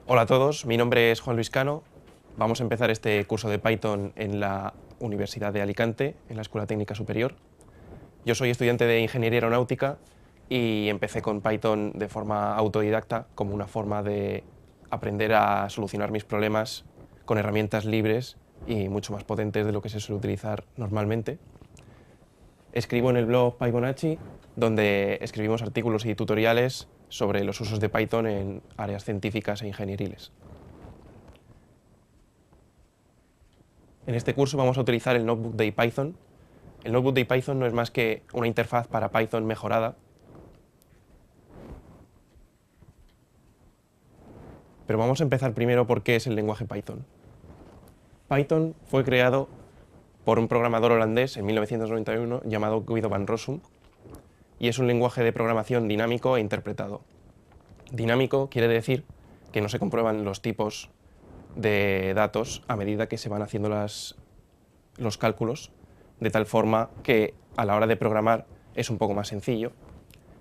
Hola a todos, mi nombre es Juan Luis Cano. Vamos a empezar este curso de Python en la Universidad de Alicante, en la Escuela Técnica Superior. Yo soy estudiante de Ingeniería Aeronáutica y empecé con Python de forma autodidacta como una forma de aprender a solucionar mis problemas con herramientas libres y mucho más potentes de lo que se suele utilizar normalmente. Escribo en el blog Pythonacci, donde escribimos artículos y tutoriales sobre los usos de Python en áreas científicas e ingenieriles. En este curso vamos a utilizar el Notebook de Python. El Notebook de Python no es más que una interfaz para Python mejorada, pero vamos a empezar primero por qué es el lenguaje Python. Python fue creado por un programador holandés en 1991 llamado Guido van Rossum y es un lenguaje de programación dinámico e interpretado. Dinámico quiere decir que no se comprueban los tipos de datos a medida que se van haciendo los cálculos, de tal forma que a la hora de programar es un poco más sencillo.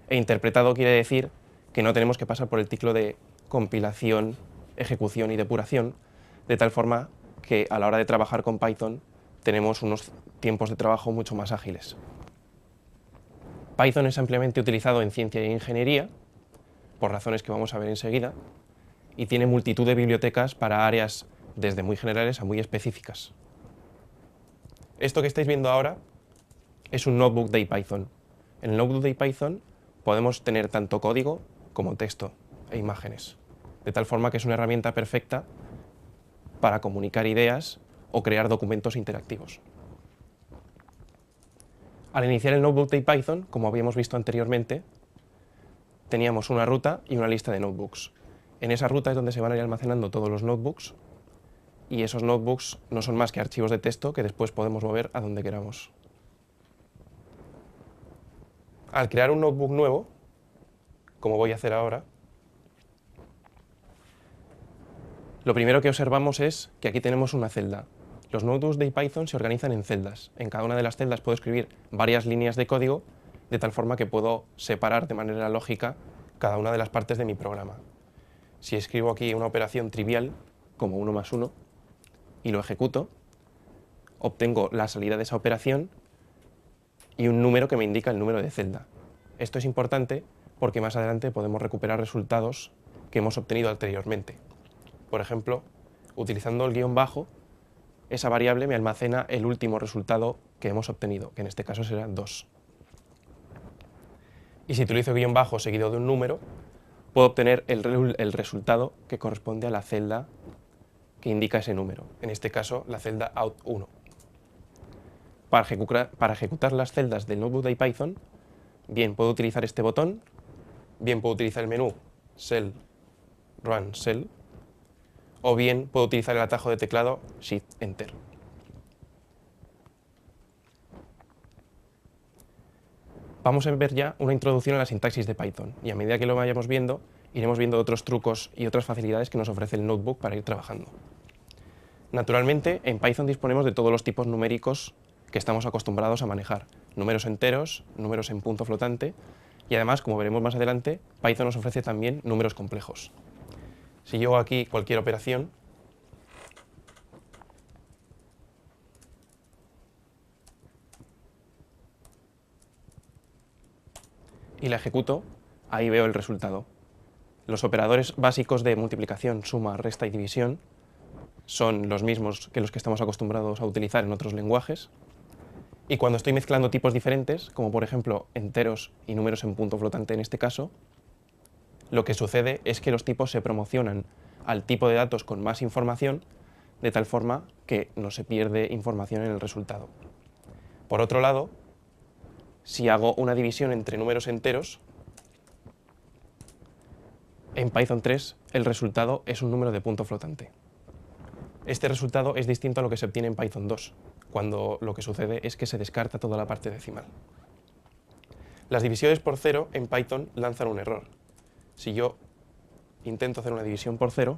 E interpretado quiere decir que no tenemos que pasar por el ciclo de compilación, ejecución y depuración, de tal forma que a la hora de trabajar con Python tenemos unos tiempos de trabajo mucho más ágiles. Python es ampliamente utilizado en ciencia e ingeniería, por razones que vamos a ver enseguida, y tiene multitud de bibliotecas para áreas desde muy generales a muy específicas. Esto que estáis viendo ahora es un notebook de Python. En el notebook de Python podemos tener tanto código como texto e imágenes, de tal forma que es una herramienta perfecta para comunicar ideas o crear documentos interactivos. Al iniciar el notebook de Python, como habíamos visto anteriormente, teníamos una ruta y una lista de notebooks. En esa ruta es donde se van a ir almacenando todos los notebooks y esos notebooks no son más que archivos de texto que después podemos mover a donde queramos. Al crear un notebook nuevo, como voy a hacer ahora, lo primero que observamos es que aquí tenemos una celda. Los notebooks de Python se organizan en celdas. En cada una de las celdas puedo escribir varias líneas de código de tal forma que puedo separar de manera lógica cada una de las partes de mi programa. Si escribo aquí una operación trivial, como 1 más 1, y lo ejecuto, obtengo la salida de esa operación y un número que me indica el número de celda. Esto es importante porque más adelante podemos recuperar resultados que hemos obtenido anteriormente. Por ejemplo, utilizando el guión bajo, esa variable me almacena el último resultado que hemos obtenido, que en este caso será 2. Y si utilizo guión bajo seguido de un número, puedo obtener el resultado que corresponde a la celda que indica ese número, en este caso la celda out1. Para ejecutar las celdas del notebook de Python, bien puedo utilizar este botón, bien puedo utilizar el menú Cell, Run Cell, o bien puedo utilizar el atajo de teclado Shift-Enter. Vamos a ver ya una introducción a la sintaxis de Python, y a medida que lo vayamos viendo, iremos viendo otros trucos y otras facilidades que nos ofrece el notebook para ir trabajando. Naturalmente, en Python disponemos de todos los tipos numéricos que estamos acostumbrados a manejar. Números enteros, números en punto flotante, y además, como veremos más adelante, Python nos ofrece también números complejos. Si yo hago aquí cualquier operación, y la ejecuto, ahí veo el resultado. Los operadores básicos de multiplicación, suma, resta y división son los mismos que los que estamos acostumbrados a utilizar en otros lenguajes. Y cuando estoy mezclando tipos diferentes, como por ejemplo enteros y números en punto flotante en este caso, lo que sucede es que los tipos se promocionan al tipo de datos con más información, de tal forma que no se pierde información en el resultado. Por otro lado, si hago una división entre números enteros, en Python 3 el resultado es un número de punto flotante. Este resultado es distinto a lo que se obtiene en Python 2, cuando lo que sucede es que se descarta toda la parte decimal. Las divisiones por cero en Python lanzan un error. Si yo intento hacer una división por cero,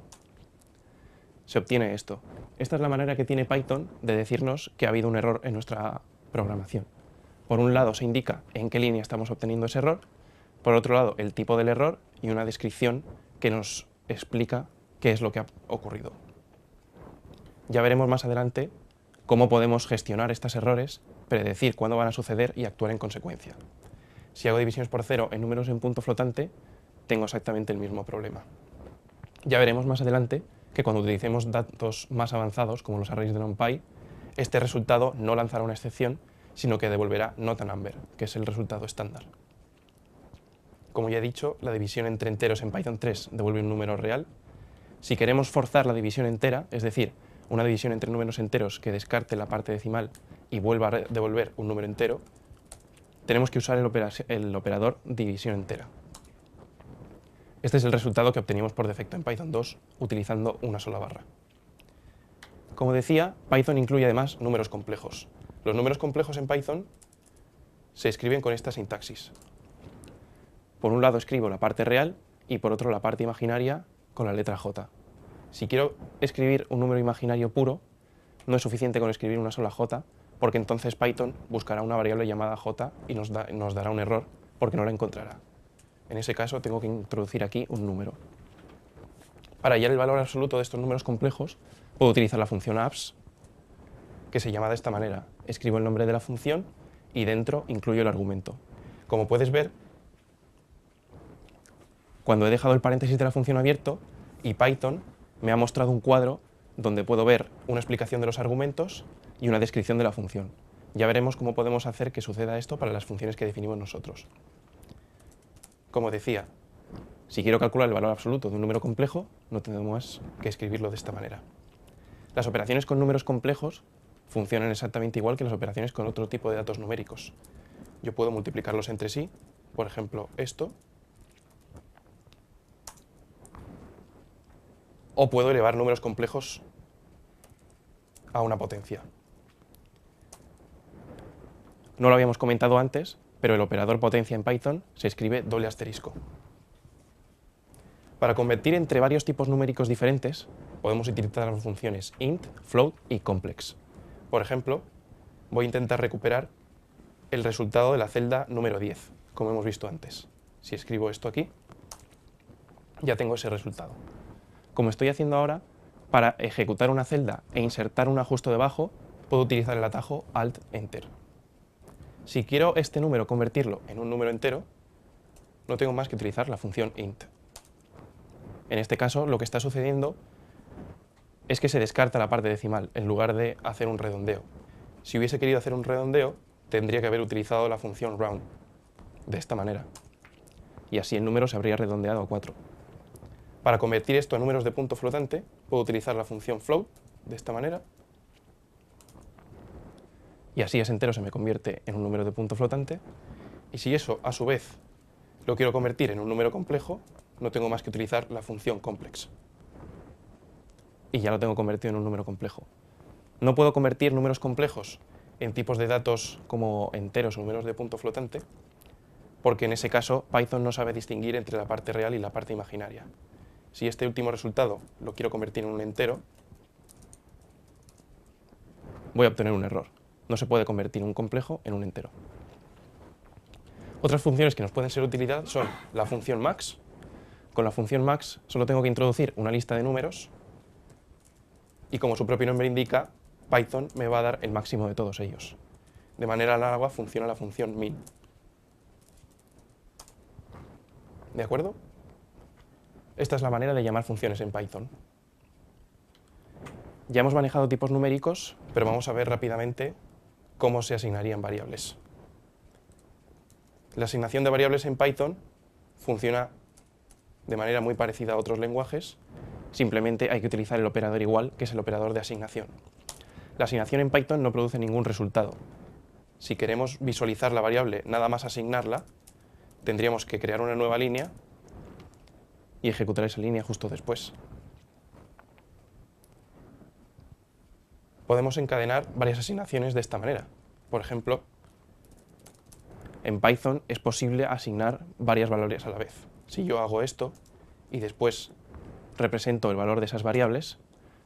se obtiene esto. Esta es la manera que tiene Python de decirnos que ha habido un error en nuestra programación. Por un lado se indica en qué línea estamos obteniendo ese error, por otro lado el tipo del error y una descripción que nos explica qué es lo que ha ocurrido. Ya veremos más adelante cómo podemos gestionar estos errores, predecir cuándo van a suceder y actuar en consecuencia. Si hago divisiones por cero en números en punto flotante, tengo exactamente el mismo problema. Ya veremos más adelante que cuando utilicemos datos más avanzados, como los arrays de NumPy, este resultado no lanzará una excepción, sino que devolverá not a number, que es el resultado estándar. Como ya he dicho, la división entre enteros en Python 3 devuelve un número real. Si queremos forzar la división entera, es decir, una división entre números enteros que descarte la parte decimal y vuelva a devolver un número entero, tenemos que usar el operador división entera. Este es el resultado que obteníamos por defecto en Python 2 utilizando una sola barra. Como decía, Python incluye además números complejos. Los números complejos en Python se escriben con esta sintaxis. Por un lado escribo la parte real y por otro la parte imaginaria con la letra J. Si quiero escribir un número imaginario puro, no es suficiente con escribir una sola J, porque entonces Python buscará una variable llamada J y nos dará un error porque no la encontrará. En ese caso tengo que introducir aquí un número. Para hallar el valor absoluto de estos números complejos, puedo utilizar la función abs, que se llama de esta manera. Escribo el nombre de la función y dentro incluyo el argumento. Como puedes ver, cuando he dejado el paréntesis de la función abierto y Python me ha mostrado un cuadro donde puedo ver una explicación de los argumentos y una descripción de la función. Ya veremos cómo podemos hacer que suceda esto para las funciones que definimos nosotros. Como decía, si quiero calcular el valor absoluto de un número complejo, no tengo más que escribirlo de esta manera. Las operaciones con números complejos funcionan exactamente igual que las operaciones con otro tipo de datos numéricos. Yo puedo multiplicarlos entre sí, por ejemplo, esto, o puedo elevar números complejos a una potencia. No lo habíamos comentado antes, pero el operador potencia en Python se escribe doble asterisco. Para convertir entre varios tipos numéricos diferentes, podemos utilizar las funciones int, float y complex. Por ejemplo, voy a intentar recuperar el resultado de la celda número 10, como hemos visto antes. Si escribo esto aquí, ya tengo ese resultado. Como estoy haciendo ahora, para ejecutar una celda e insertar una justo debajo, puedo utilizar el atajo Alt-Enter. Si quiero este número convertirlo en un número entero, no tengo más que utilizar la función int. En este caso, lo que está sucediendo es que se descarta la parte decimal en lugar de hacer un redondeo. Si hubiese querido hacer un redondeo, tendría que haber utilizado la función round, de esta manera. Y así el número se habría redondeado a 4. Para convertir esto a números de punto flotante, puedo utilizar la función float, de esta manera. Y así ese entero se me convierte en un número de punto flotante. Y si eso, a su vez, lo quiero convertir en un número complejo, no tengo más que utilizar la función complex. Y ya lo tengo convertido en un número complejo. No puedo convertir números complejos en tipos de datos como enteros o números de punto flotante, porque en ese caso Python no sabe distinguir entre la parte real y la parte imaginaria. Si este último resultado lo quiero convertir en un entero, voy a obtener un error. No se puede convertir un complejo en un entero. Otras funciones que nos pueden ser de utilidad son la función max. Con la función max solo tengo que introducir una lista de números y, como su propio nombre indica, Python me va a dar el máximo de todos ellos. De manera análoga funciona la función min. ¿De acuerdo? Esta es la manera de llamar funciones en Python. Ya hemos manejado tipos numéricos, pero vamos a ver rápidamente cómo se asignarían variables. La asignación de variables en Python funciona de manera muy parecida a otros lenguajes, simplemente hay que utilizar el operador igual, que es el operador de asignación. La asignación en Python no produce ningún resultado. Si queremos visualizar la variable nada más asignarla, tendríamos que crear una nueva línea y ejecutar esa línea justo después. Podemos encadenar varias asignaciones de esta manera. Por ejemplo, en Python es posible asignar varias variables a la vez. Si yo hago esto y después represento el valor de esas variables,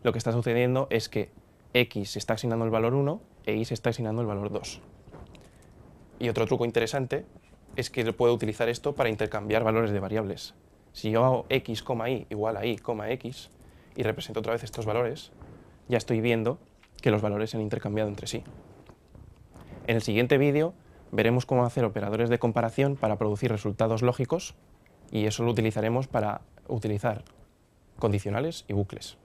lo que está sucediendo es que x se está asignando el valor 1 e y se está asignando el valor 2. Y otro truco interesante es que puedo utilizar esto para intercambiar valores de variables. Si yo hago x, y igual a y, x, y represento otra vez estos valores, ya estoy viendo que los valores se han intercambiado entre sí. En el siguiente vídeo veremos cómo hacer operadores de comparación para producir resultados lógicos, y eso lo utilizaremos para utilizar condicionales y bucles.